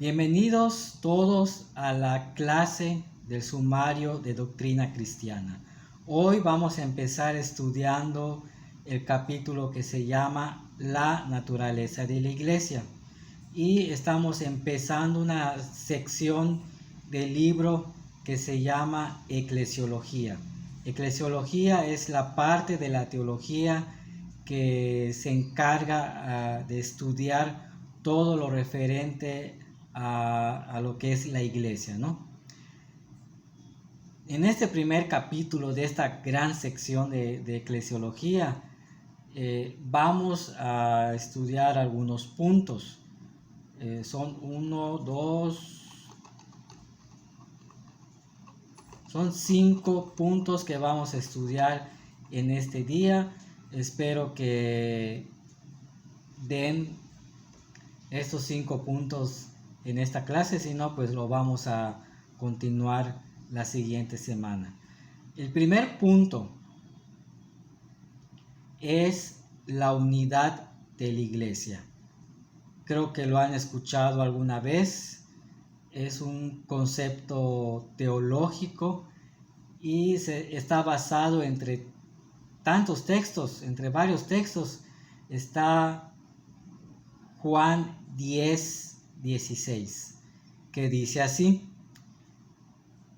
Bienvenidos todos a la clase del sumario de doctrina cristiana. Hoy vamos a empezar estudiando el capítulo que se llama La naturaleza de la iglesia. Y estamos empezando una sección del libro que se llama Eclesiología. Eclesiología es la parte de la teología que se encarga de estudiar todo lo referente a lo que es la iglesia, ¿no? En este primer capítulo de esta gran sección de eclesiología vamos a estudiar algunos puntos. Son 5 puntos que vamos a estudiar en este día. Espero que den estos 5 puntos en esta clase, si no, pues lo vamos a continuar la siguiente semana. El primer punto es la unidad de la iglesia. Creo que lo han escuchado alguna vez. Es un concepto teológico y está basado entre tantos textos, entre varios textos. Está Juan 10:16, que dice así: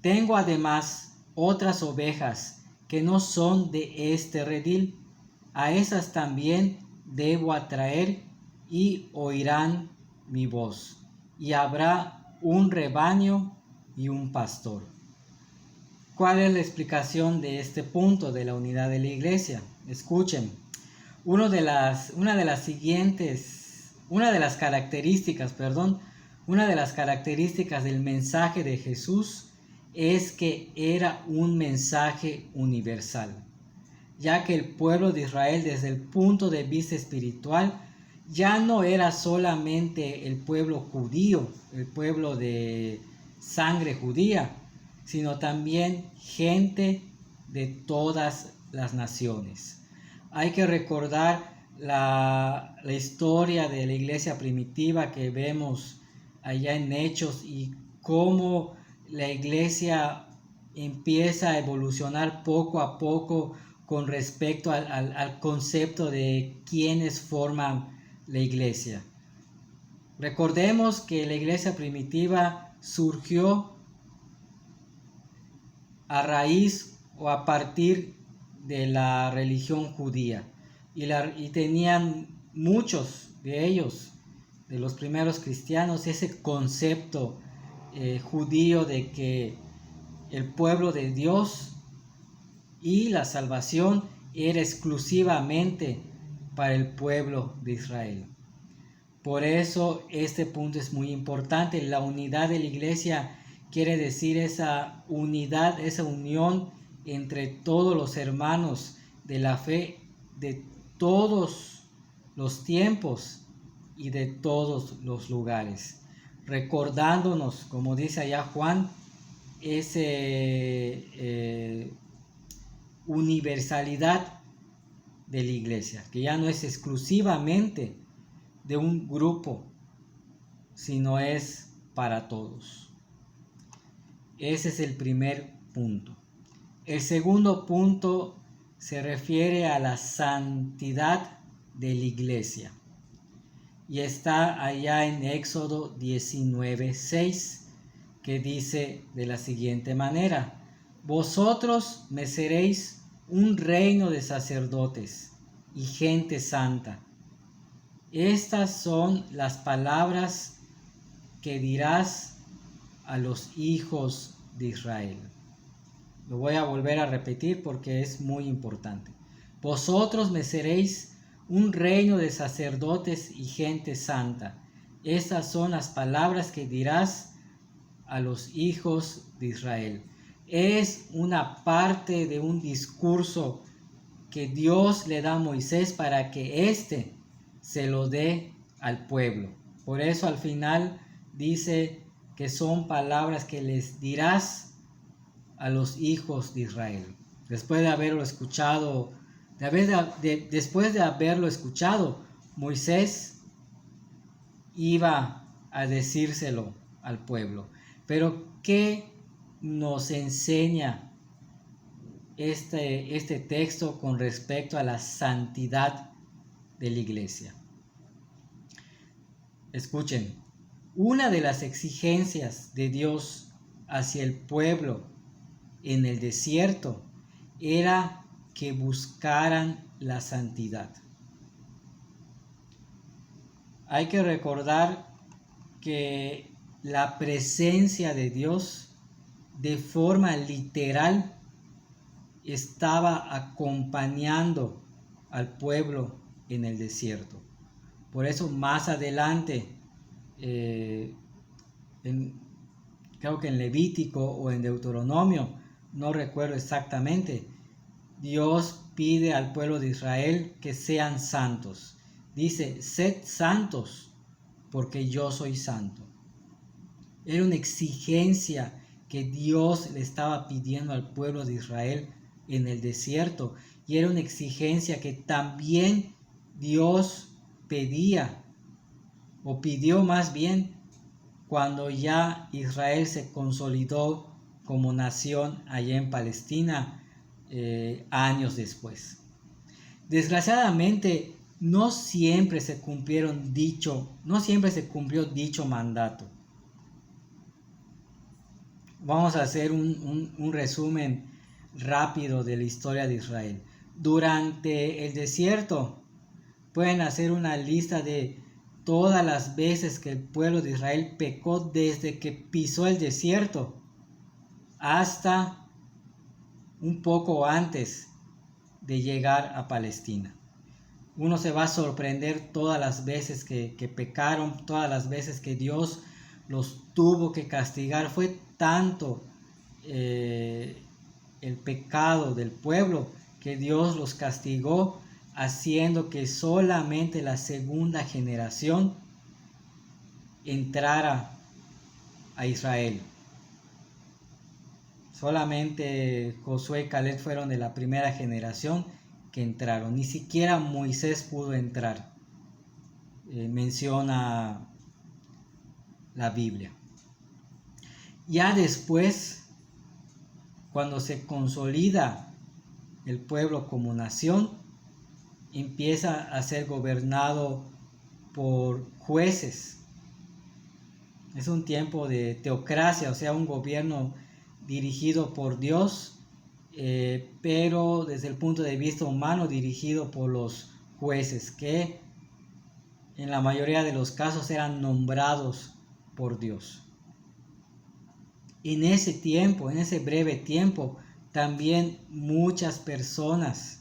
tengo además otras ovejas que no son de este redil, a esas también debo atraer y oirán mi voz, y habrá un rebaño y un pastor. ¿Cuál es la explicación de este punto de la unidad de la iglesia? Escuchen, una de las características del mensaje de Jesús es que era un mensaje universal, ya que el pueblo de Israel, desde el punto de vista espiritual, ya no era solamente el pueblo judío, el pueblo de sangre judía, sino también gente de todas las naciones. Hay que recordar la historia de la iglesia primitiva que vemos allá en Hechos y cómo la iglesia empieza a evolucionar poco a poco con respecto al concepto de quiénes forman la iglesia. Recordemos que la iglesia primitiva surgió a raíz o a partir de la religión judía y tenían muchos de ellos, de los primeros cristianos, ese concepto judío de que el pueblo de Dios y la salvación era exclusivamente para el pueblo de Israel. Por eso este punto es muy importante. La unidad de la iglesia quiere decir esa unidad, esa unión entre todos los hermanos de la fe de todos los tiempos y de todos los lugares, recordándonos, como dice allá Juan, esa universalidad de la iglesia, que ya no es exclusivamente de un grupo, sino es para todos. Ese es el primer punto. El segundo punto se refiere a la santidad de la iglesia y está allá en Éxodo 19:6, que dice de la siguiente manera: vosotros me seréis un reino de sacerdotes y gente santa. Estas son las palabras que dirás a los hijos de Israel. Lo voy a volver a repetir porque es muy importante. Vosotros me seréis un reino de sacerdotes y gente santa. Estas son las palabras que dirás a los hijos de Israel. Es una parte de un discurso que Dios le da a Moisés para que éste se lo dé al pueblo. Por eso al final dice que son palabras que les dirás a los hijos de Israel. Después de haberlo escuchado, Moisés iba a decírselo al pueblo. Pero ¿qué nos enseña este texto con respecto a la santidad de la iglesia? Escuchen, una de las exigencias de Dios hacia el pueblo en el desierto era que buscaran la santidad. Hay que recordar que la presencia de Dios de forma literal estaba acompañando al pueblo en el desierto. Por eso más adelante, creo que en Levítico o en Deuteronomio, no recuerdo exactamente, Dios pide al pueblo de Israel que sean santos. Dice, sed santos porque yo soy santo. Era una exigencia que Dios le estaba pidiendo al pueblo de Israel en el desierto, y era una exigencia que también Dios pedía, o pidió más bien, cuando ya Israel se consolidó como nación allá en Palestina años después. Desgraciadamente no siempre se cumplió dicho mandato. Vamos a hacer un resumen rápido de la historia de Israel. Durante el desierto, pueden hacer una lista de todas las veces que el pueblo de Israel pecó desde que pisó el desierto hasta un poco antes de llegar a Palestina. Uno se va a sorprender todas las veces que pecaron, todas las veces que Dios los tuvo que castigar. Fue tanto el pecado del pueblo que Dios los castigó, haciendo que solamente la segunda generación entrara a Israel. Solamente Josué y Caleb fueron de la primera generación que entraron. Ni siquiera Moisés pudo entrar. Menciona la Biblia. Ya después, cuando se consolida el pueblo como nación, empieza a ser gobernado por jueces. Es un tiempo de teocracia, o sea, un gobierno dirigido por Dios, pero desde el punto de vista humano dirigido por los jueces, que en la mayoría de los casos eran nombrados por Dios. En ese tiempo, en ese breve tiempo, también muchas personas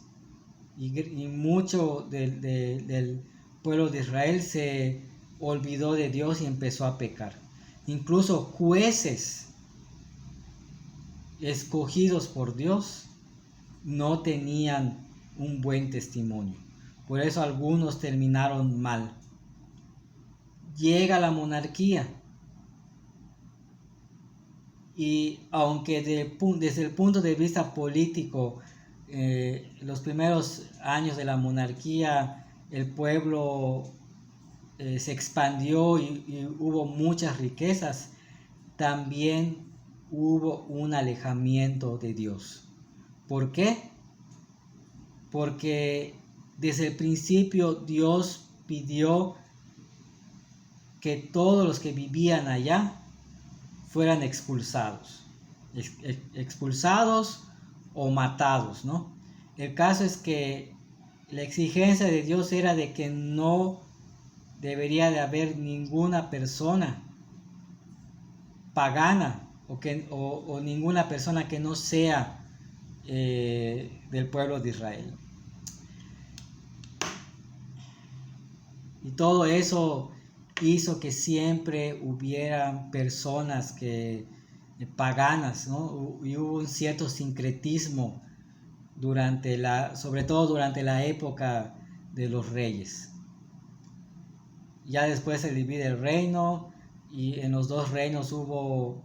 y mucho del pueblo de Israel se olvidó de Dios y empezó a pecar. Incluso jueces escogidos por Dios no tenían un buen testimonio. Por eso algunos terminaron mal. Llega la monarquía. Y aunque desde el punto de vista político, los primeros años de la monarquía, el pueblo se expandió y hubo muchas riquezas, también hubo un alejamiento de Dios. ¿Por qué? Porque desde el principio Dios pidió que todos los que vivían allá fueran expulsados o matados, ¿no? El caso es que la exigencia de Dios era de que no debería de haber ninguna persona pagana o ninguna persona que no sea del pueblo de Israel. Y todo eso hizo que siempre hubiera personas paganas, ¿no? Y hubo un cierto sincretismo sobre todo durante la época de los reyes. Ya después se divide el reino, y en los dos reinos hubo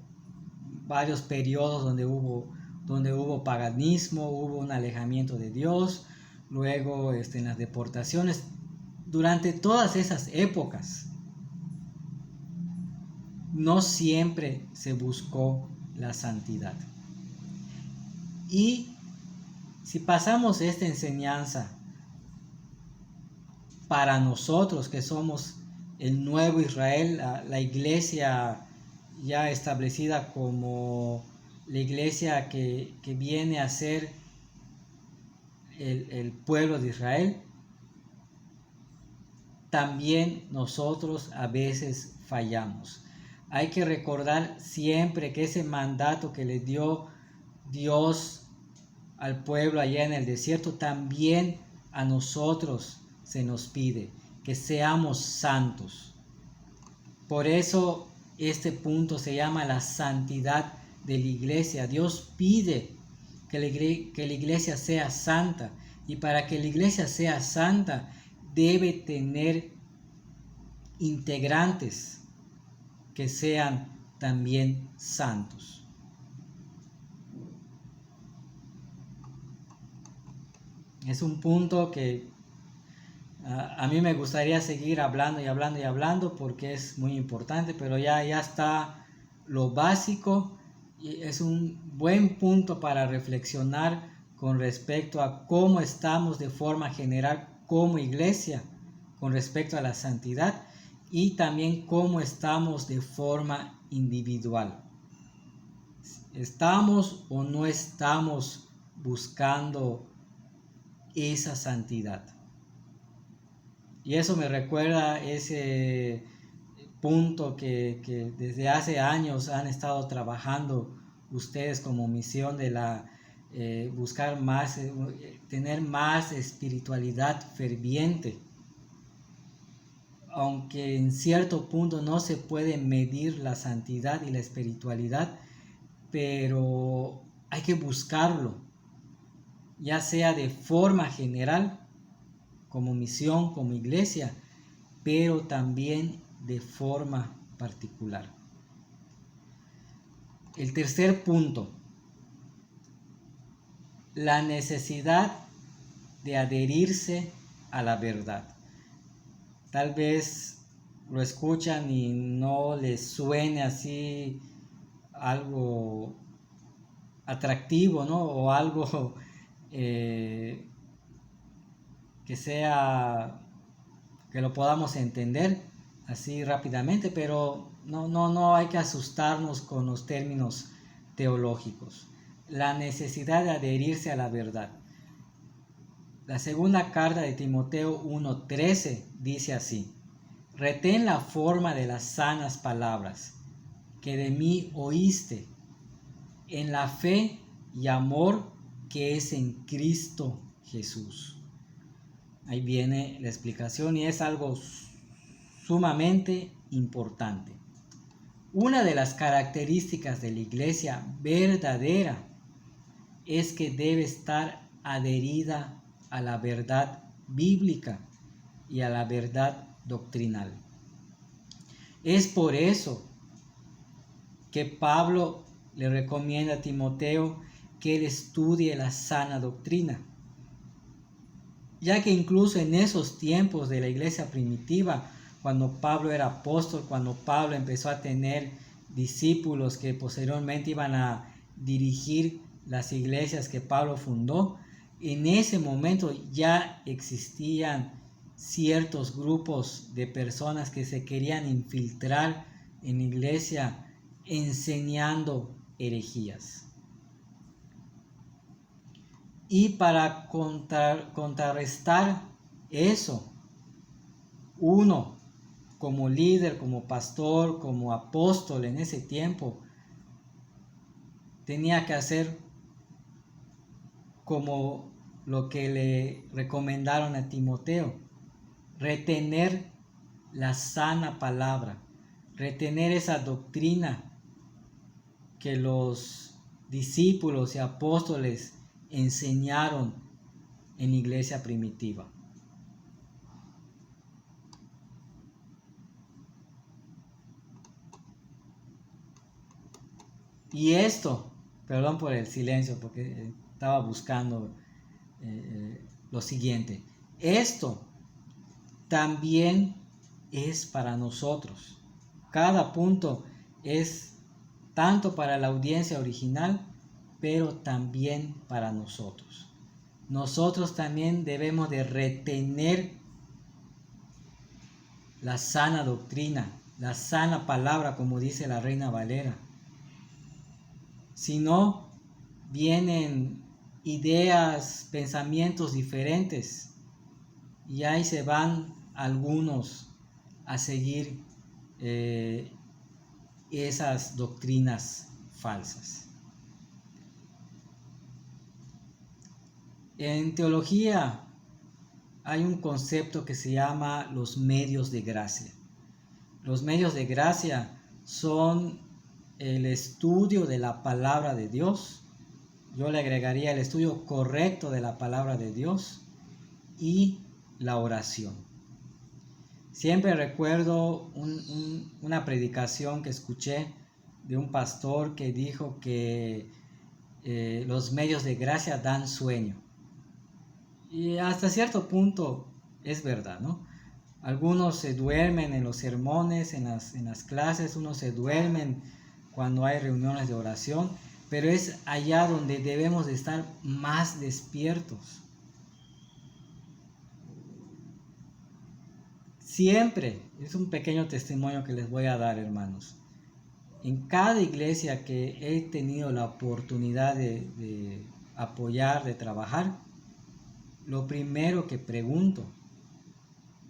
varios periodos donde hubo paganismo, hubo un alejamiento de Dios, luego en las deportaciones. Durante todas esas épocas, no siempre se buscó la santidad. Y si pasamos esta enseñanza para nosotros que somos el nuevo Israel, la iglesia ya establecida como la iglesia que viene a ser el pueblo de Israel, también nosotros a veces fallamos. Hay que recordar siempre que ese mandato que le dio Dios al pueblo allá en el desierto, también a nosotros se nos pide que seamos santos. Por eso este punto se llama la santidad de la iglesia. Dios pide que la iglesia sea santa, y para que la iglesia sea santa debe tener integrantes que sean también santos. Es un punto que a mí me gustaría seguir hablando y hablando y hablando porque es muy importante, pero ya está lo básico, y es un buen punto para reflexionar con respecto a cómo estamos de forma general como iglesia con respecto a la santidad, y también cómo estamos de forma individual. ¿Estamos o no estamos buscando esa santidad? Y eso me recuerda ese punto que desde hace años han estado trabajando ustedes como misión de buscar más, tener más espiritualidad ferviente. Aunque en cierto punto no se puede medir la santidad y la espiritualidad, pero hay que buscarlo, ya sea de forma general, como misión, como iglesia, pero también de forma particular. El tercer punto, la necesidad de adherirse a la verdad. Tal vez lo escuchan y no les suene así algo atractivo, ¿no? O algo que lo podamos entender así rápidamente, pero no hay que asustarnos con los términos teológicos. La necesidad de adherirse a la verdad. La segunda carta de Timoteo 1:13 dice así: retén la forma de las sanas palabras que de mí oíste, en la fe y amor que es en Cristo Jesús. Ahí viene la explicación, y es algo sumamente importante. Una de las características de la iglesia verdadera es que debe estar adherida a la verdad bíblica y a la verdad doctrinal. Es por eso que Pablo le recomienda a Timoteo que él estudie la sana doctrina, ya que incluso en esos tiempos de la iglesia primitiva, cuando Pablo era apóstol, cuando Pablo empezó a tener discípulos que posteriormente iban a dirigir las iglesias que Pablo fundó, en ese momento ya existían ciertos grupos de personas que se querían infiltrar en la iglesia enseñando herejías. Y para contrarrestar eso, uno como líder, como pastor, como apóstol en ese tiempo, tenía que hacer como lo que le recomendaron a Timoteo: retener la sana palabra, retener esa doctrina que los discípulos y apóstoles enseñaron en la iglesia primitiva. Y esto, perdón por el silencio porque estaba buscando lo siguiente, esto también es para nosotros. Cada punto es tanto para la audiencia original, pero también para nosotros. Nosotros también debemos de retener la sana doctrina, la sana palabra, como dice la Reina Valera. Si no, vienen ideas, pensamientos diferentes y ahí se van algunos a seguir esas doctrinas falsas. En teología hay un concepto que se llama los medios de gracia. Los medios de gracia son el estudio de la palabra de Dios. Yo le agregaría el estudio correcto de la palabra de Dios y la oración. Siempre recuerdo una predicación que escuché de un pastor que dijo que los medios de gracia dan sueño. Y hasta cierto punto es verdad, ¿no? Algunos se duermen en los sermones, en las clases, unos se duermen cuando hay reuniones de oración, pero es allá donde debemos de estar más despiertos. Siempre, es un pequeño testimonio que les voy a dar, hermanos. En cada iglesia que he tenido la oportunidad de apoyar, de trabajar, lo primero que pregunto,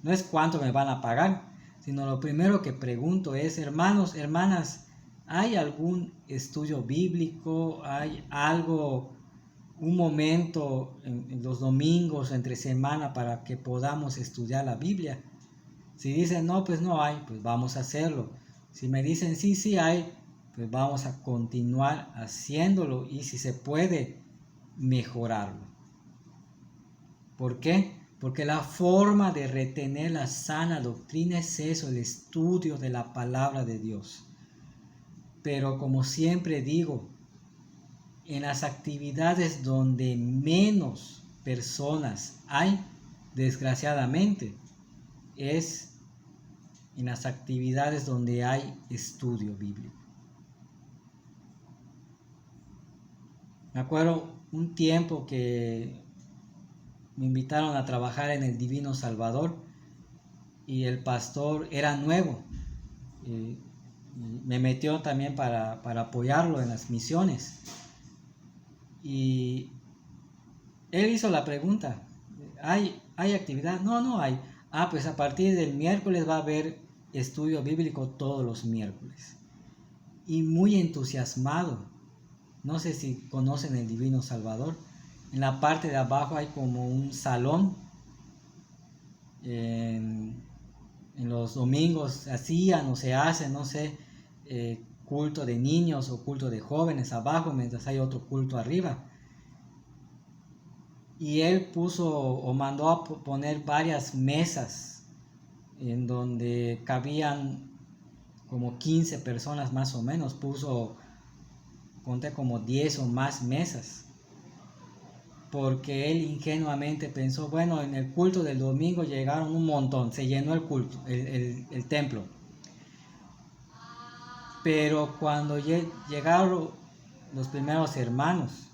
no es cuánto me van a pagar, sino lo primero que pregunto es, hermanos, hermanas, ¿hay algún estudio bíblico? ¿Hay algo, un momento en los domingos, entre semana, para que podamos estudiar la Biblia? Si dicen, no, pues no hay, pues vamos a hacerlo. Si me dicen, sí, sí hay, pues vamos a continuar haciéndolo y si se puede, mejorarlo. ¿Por qué? Porque la forma de retener la sana doctrina es eso, el estudio de la palabra de Dios. Pero como siempre digo, en las actividades donde menos personas hay, desgraciadamente, es en las actividades donde hay estudio bíblico. Me acuerdo un tiempo que me invitaron a trabajar en el Divino Salvador y el pastor era nuevo. Me metió también para apoyarlo en las misiones. Y él hizo la pregunta, ¿hay actividad? No, no hay. Pues a partir del miércoles va a haber estudio bíblico todos los miércoles. Y muy entusiasmado. No sé si conocen el Divino Salvador. En la parte de abajo hay como un salón. En los domingos hacían o se hacen, no sé, culto de niños o culto de jóvenes abajo, mientras hay otro culto arriba. Y él puso o mandó a poner varias mesas en donde cabían como 15 personas más o menos. Conté como 10 o más mesas. Porque él ingenuamente pensó, bueno, en el culto del domingo llegaron un montón, se llenó el culto, el templo. Pero cuando llegaron los primeros hermanos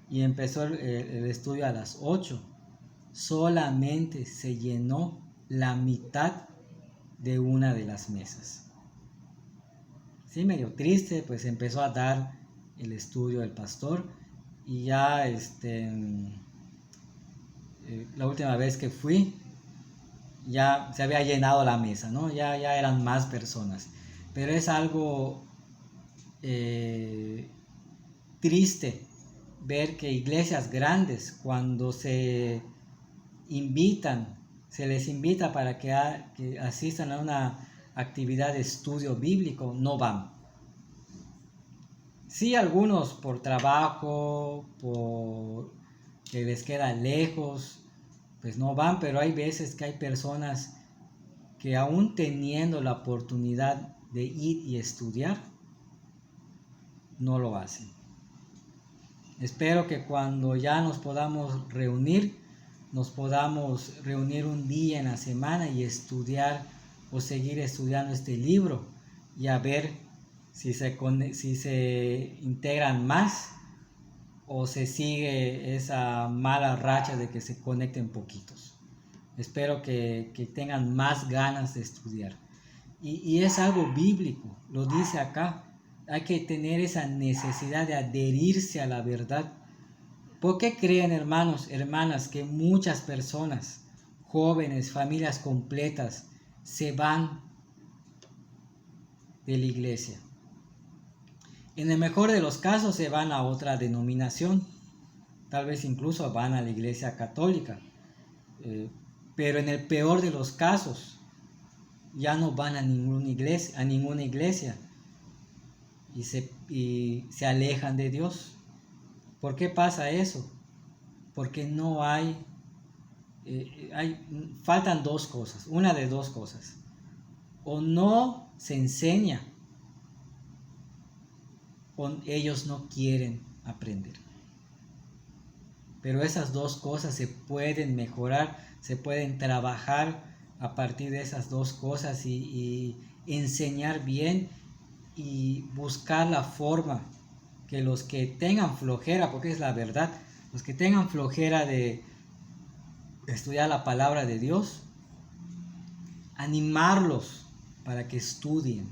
y empezó el estudio a las 8, solamente se llenó la mitad de una de las mesas. Sí, medio triste, pues empezó a dar el estudio del pastor. Y ya la última vez que fui, ya se había llenado la mesa, ¿no? Ya eran más personas. Pero es algo triste ver que iglesias grandes, cuando se les invita para que asistan a una actividad de estudio bíblico, no van. Sí, algunos por trabajo, por que les queda lejos, pues no van, pero hay veces que hay personas que aún teniendo la oportunidad de ir y estudiar, no lo hacen. Espero que cuando ya nos podamos reunir un día en la semana y estudiar o seguir estudiando este libro y a ver si se integran más o se sigue esa mala racha de que se conecten poquitos. Espero que tengan más ganas de estudiar. Y es algo bíblico, lo dice acá. Hay que tener esa necesidad de adherirse a la verdad. ¿Por qué creen, hermanos, hermanas, que muchas personas, jóvenes, familias completas, se van de la iglesia? En el mejor de los casos se van a otra denominación, tal vez incluso van a la iglesia católica, pero en el peor de los casos ya no van a ninguna iglesia y se alejan de Dios. ¿Por qué pasa eso? Porque no faltan dos cosas, una de dos cosas. O no se enseña, o ellos no quieren aprender. Pero esas dos cosas se pueden mejorar, se pueden trabajar a partir de esas dos cosas y enseñar bien y buscar la forma que los que tengan flojera, porque es la verdad, los que tengan flojera de estudiar la palabra de Dios, animarlos para que estudien,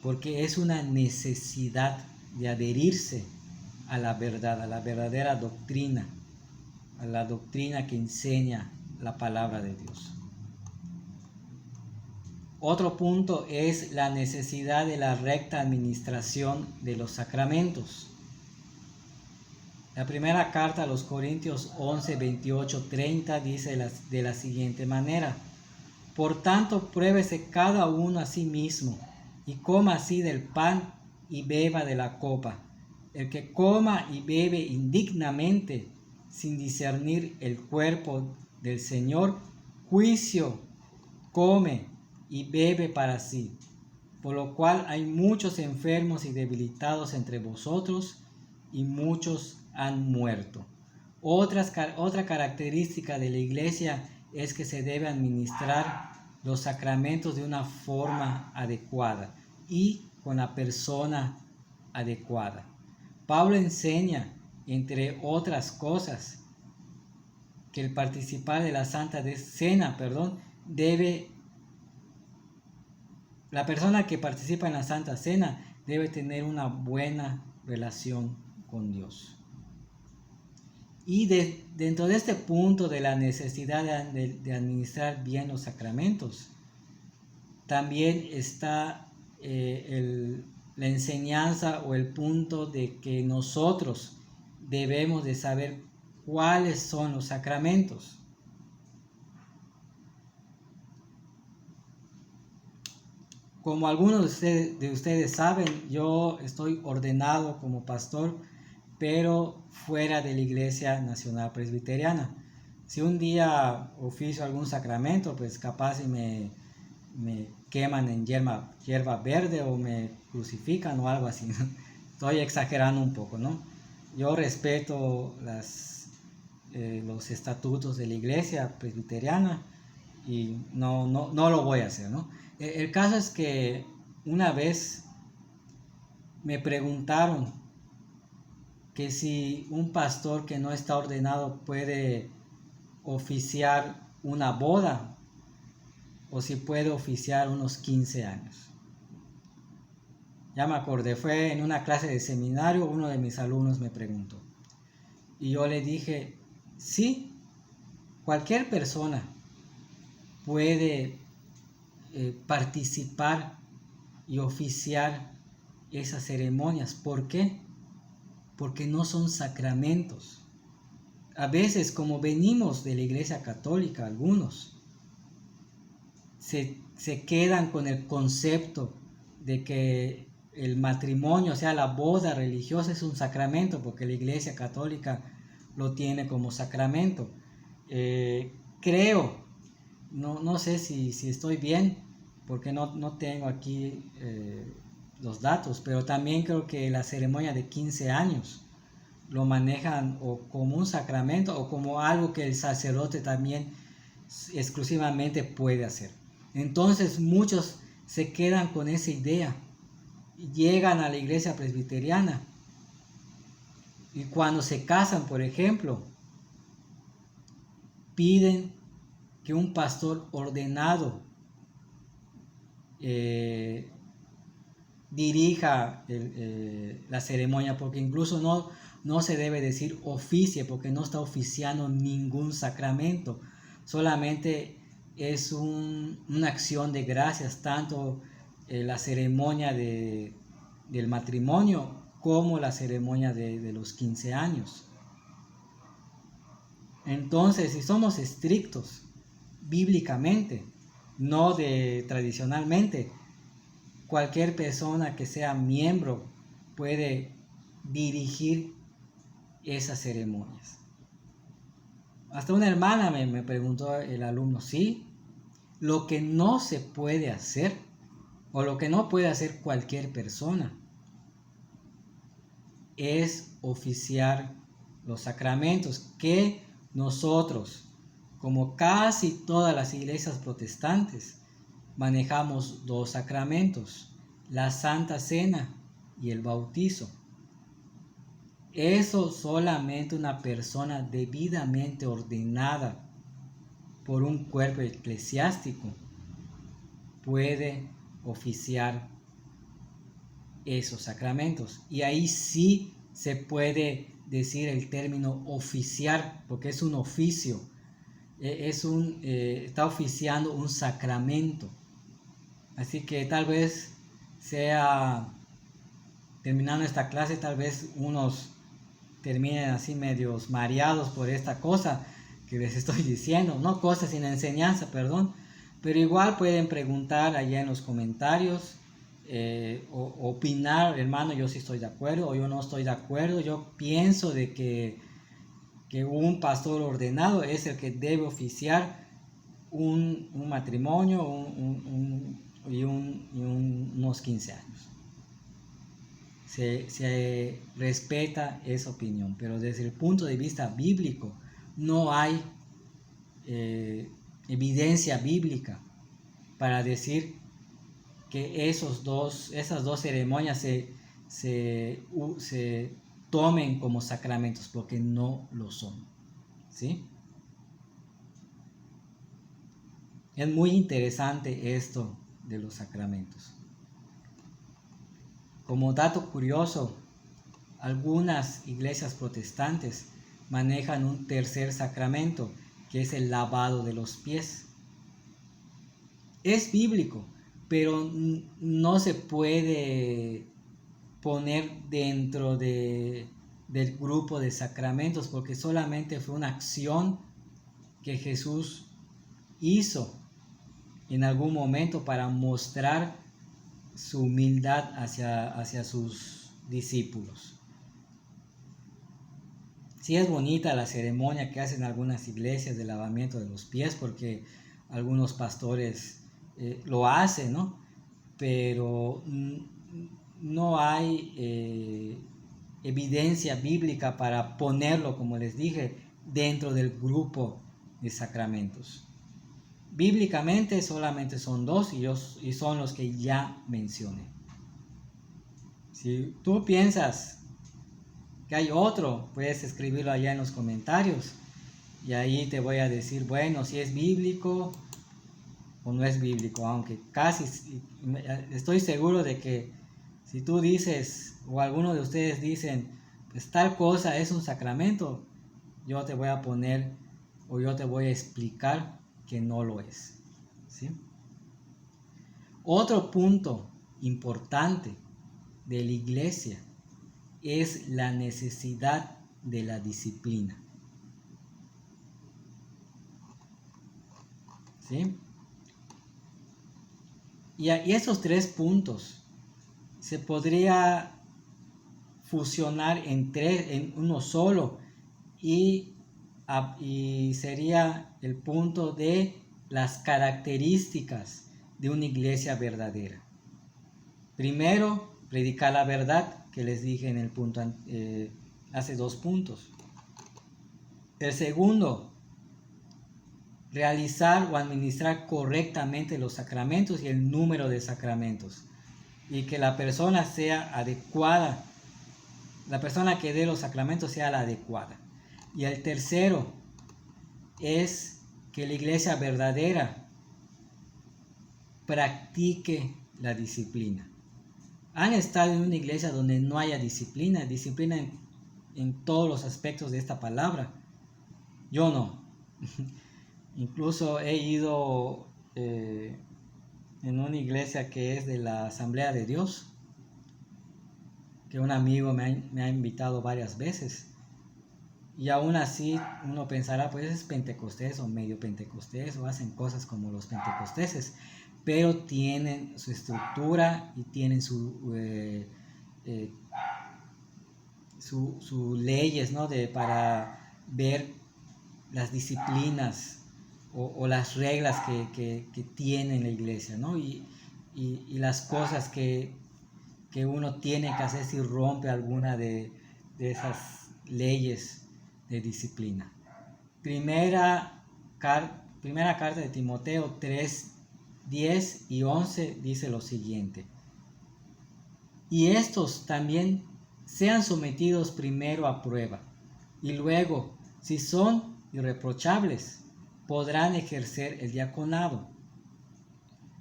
porque es una necesidad de adherirse a la verdad, a la verdadera doctrina, a la doctrina que enseña la palabra de Dios. Otro punto es la necesidad de la recta administración de los sacramentos. La primera carta a los Corintios 11, 28, 30 dice de la siguiente manera: por tanto, pruébese cada uno a sí mismo, y coma así del pan y beba de la copa. El que coma y bebe indignamente, sin discernir el cuerpo del Señor, juicio come y bebe para sí. Por lo cual hay muchos enfermos y debilitados entre vosotros, y muchos han muerto. Otra característica de la iglesia es que se debe administrar los sacramentos de una forma adecuada y con la persona adecuada. Pablo enseña, entre otras cosas, que el participar de la Santa Cena, la persona que participa en la Santa Cena debe tener una buena relación con Dios. Y dentro de este punto de la necesidad de administrar bien los sacramentos, también está la enseñanza o el punto de que nosotros debemos de saber cuáles son los sacramentos. Como algunos de ustedes saben, yo estoy ordenado como pastor, pero fuera de la Iglesia Nacional Presbiteriana. Si un día oficio algún sacramento, pues capaz y me queman en hierba verde o me crucifican o algo así, ¿no? Estoy exagerando un poco, ¿no? Yo respeto los estatutos de la Iglesia Presbiteriana y no lo voy a hacer, ¿no? El caso es que una vez me preguntaron que si un pastor que no está ordenado puede oficiar una boda o si puede oficiar unos 15 años. Ya me acordé, fue en una clase de seminario, uno de mis alumnos me preguntó. Y yo le dije, sí, cualquier persona puede participar y oficiar esas ceremonias. ¿Por qué? Porque no son sacramentos. A veces, como venimos de la Iglesia Católica, algunos se quedan con el concepto de que el matrimonio, o sea, la boda religiosa es un sacramento, porque la Iglesia Católica lo tiene como sacramento. Creo, no sé si estoy bien, porque no tengo aquí los datos, pero también creo que la ceremonia de 15 años lo manejan o como un sacramento o como algo que el sacerdote también exclusivamente puede hacer. Entonces muchos se quedan con esa idea y llegan a la iglesia presbiteriana. Y cuando se casan, por ejemplo, piden que un pastor ordenado dirija la ceremonia, porque incluso no se debe decir oficie, porque no está oficiando ningún sacramento, solamente es una acción de gracias, tanto la ceremonia del matrimonio como la ceremonia de los 15 años. Entonces, si somos estrictos bíblicamente, no tradicionalmente, cualquier persona que sea miembro puede dirigir esas ceremonias. Hasta una hermana me preguntó el alumno, sí, lo que no se puede hacer, o lo que no puede hacer cualquier persona, es oficiar los sacramentos que nosotros, como casi todas las iglesias protestantes, manejamos 2 sacramentos, la Santa Cena y el bautizo. Eso solamente una persona debidamente ordenada por un cuerpo eclesiástico puede oficiar esos sacramentos. Y ahí sí se puede decir el término oficiar, porque es un oficio, está oficiando un sacramento. Así que tal vez sea, terminando esta clase, tal vez unos terminen así medios mareados por esta cosa que les estoy diciendo, no cosa sino enseñanza, perdón, pero igual pueden preguntar allá en los comentarios, opinar, hermano, yo sí estoy de acuerdo o yo no estoy de acuerdo. Yo pienso de que un pastor ordenado es el que debe oficiar un matrimonio y unos 15 años. Se respeta esa opinión, pero desde el punto de vista bíblico no hay evidencia bíblica para decir que esas dos ceremonias se tomen como sacramentos, porque no lo son, ¿sí? Es muy interesante esto de los sacramentos. Como dato curioso, algunas iglesias protestantes manejan un tercer sacramento, que es el lavado de los pies. Es bíblico, pero no se puede poner dentro del grupo de sacramentos, porque solamente fue una acción que Jesús hizo en algún momento para mostrar su humildad hacia sus discípulos. Sí es bonita la ceremonia que hacen algunas iglesias de lavamiento de los pies, porque algunos pastores lo hacen, ¿no? Pero no hay evidencia bíblica para ponerlo, como les dije, dentro del grupo de sacramentos. Bíblicamente solamente son 2 y son los que ya mencioné. Si tú piensas que hay otro, puedes escribirlo allá en los comentarios y ahí te voy a decir, bueno, si es bíblico o no es bíblico, aunque casi estoy seguro de que si tú dices o alguno de ustedes dicen, pues tal cosa es un sacramento, yo te voy a poner o yo te voy a explicar que no lo es, ¿sí? Otro punto importante de la iglesia es la necesidad de la disciplina, ¿sí? Y esos 3 puntos se podría fusionar en uno solo y sería el punto de las características de una iglesia verdadera. Primero, predicar la verdad, que les dije en el punto hace 2 puntos. El segundo, realizar o administrar correctamente los sacramentos y el número de sacramentos, y que la persona sea adecuada, la persona que dé los sacramentos sea la adecuada. Y el tercero es que la iglesia verdadera practique la disciplina. ¿Han estado en una iglesia donde no haya disciplina? Disciplina en todos los aspectos de esta palabra. Yo no. Incluso he ido en una iglesia que es de la Asamblea de Dios, que un amigo me ha invitado varias veces. Y aún así uno pensará, pues es pentecostés o medio pentecostés, o hacen cosas como los pentecosteses, pero tienen su estructura y tienen sus leyes, ¿no? Para ver las disciplinas o las reglas que tiene la iglesia, ¿no? Y las cosas que uno tiene que hacer si rompe alguna de esas leyes de disciplina. Primera carta de Timoteo 3, 10 y 11 dice lo siguiente: y estos también sean sometidos primero a prueba, y luego, si son irreprochables, podrán ejercer el diaconado.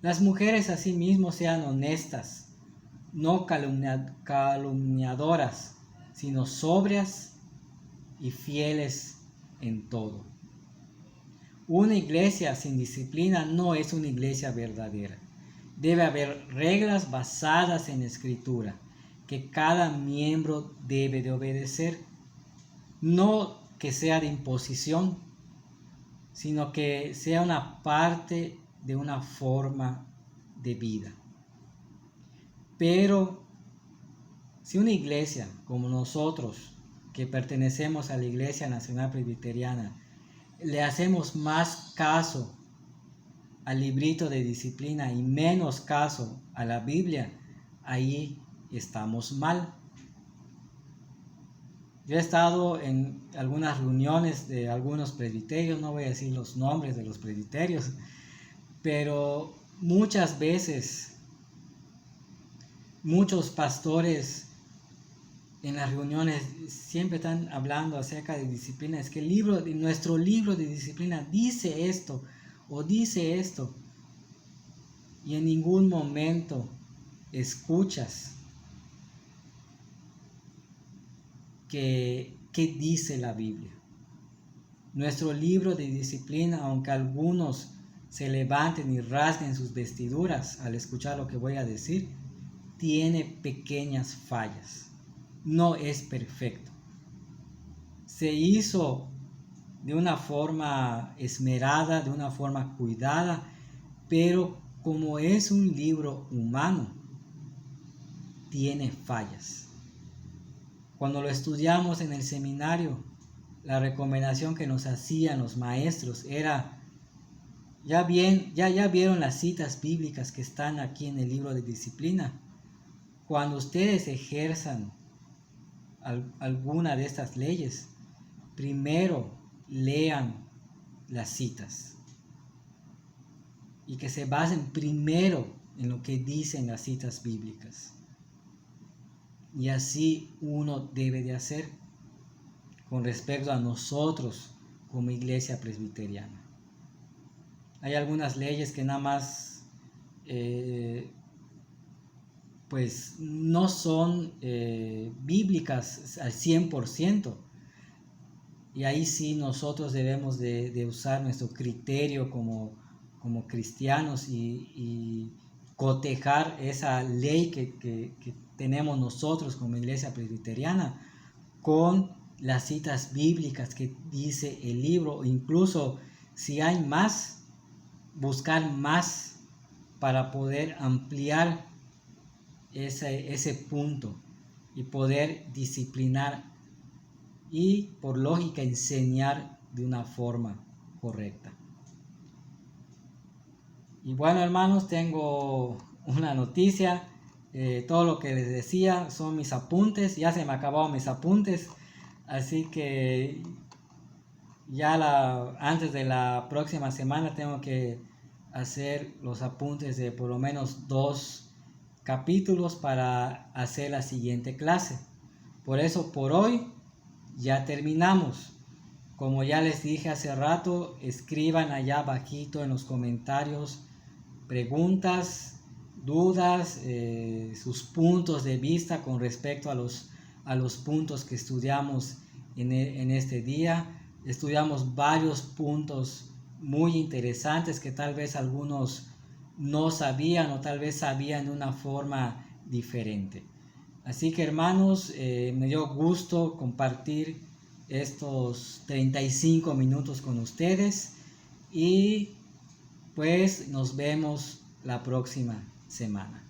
Las mujeres asimismo sean honestas, no calumniadoras, sino sobrias y fieles en todo. Una iglesia sin disciplina no es una iglesia verdadera. Debe haber reglas basadas en la Escritura que cada miembro debe de obedecer. No que sea de imposición, sino que sea una parte de una forma de vida. Pero si una iglesia como nosotros, que pertenecemos a la Iglesia Nacional Presbiteriana, le hacemos más caso al librito de disciplina y menos caso a la Biblia, ahí estamos mal. Yo he estado en algunas reuniones de algunos presbiterios, no voy a decir los nombres de los presbiterios, pero muchas veces muchos pastores en las reuniones siempre están hablando acerca de disciplina. Es que nuestro libro de disciplina dice esto o dice esto, y en ningún momento escuchas qué dice la Biblia. Nuestro libro de disciplina, aunque algunos se levanten y rasguen sus vestiduras al escuchar lo que voy a decir, tiene pequeñas fallas. No es perfecto. Se hizo de una forma esmerada, de una forma cuidada, pero como es un libro humano, tiene fallas. Cuando lo estudiamos en el seminario, la recomendación que nos hacían los maestros era: ya vieron las citas bíblicas que están aquí en el libro de disciplina. Cuando ustedes ejerzan alguna de estas leyes, primero lean las citas y que se basen primero en lo que dicen las citas bíblicas. Y así uno debe de hacer con respecto a nosotros como iglesia presbiteriana. Hay algunas leyes que nada más pues no son bíblicas al 100%, y ahí sí nosotros debemos de usar nuestro criterio como cristianos y cotejar esa ley que tenemos nosotros como iglesia presbiteriana con las citas bíblicas que dice el libro. Incluso si hay más, buscar más para poder ampliar ese punto y poder disciplinar y por lógica enseñar de una forma correcta. Y bueno, hermanos, tengo una noticia. Todo lo que les decía son mis apuntes. Ya se me acabaron mis apuntes, así que antes de la próxima semana tengo que hacer los apuntes de por lo menos 2 capítulos para hacer la siguiente clase. Por eso por hoy ya terminamos. Como ya les dije hace rato, escriban allá abajito en los comentarios preguntas, dudas, sus puntos de vista con respecto a los puntos que estudiamos en este día. Estudiamos varios puntos muy interesantes que tal vez algunos no sabían o tal vez sabían de una forma diferente. Así que hermanos, me dio gusto compartir estos 35 minutos con ustedes y pues nos vemos la próxima semana.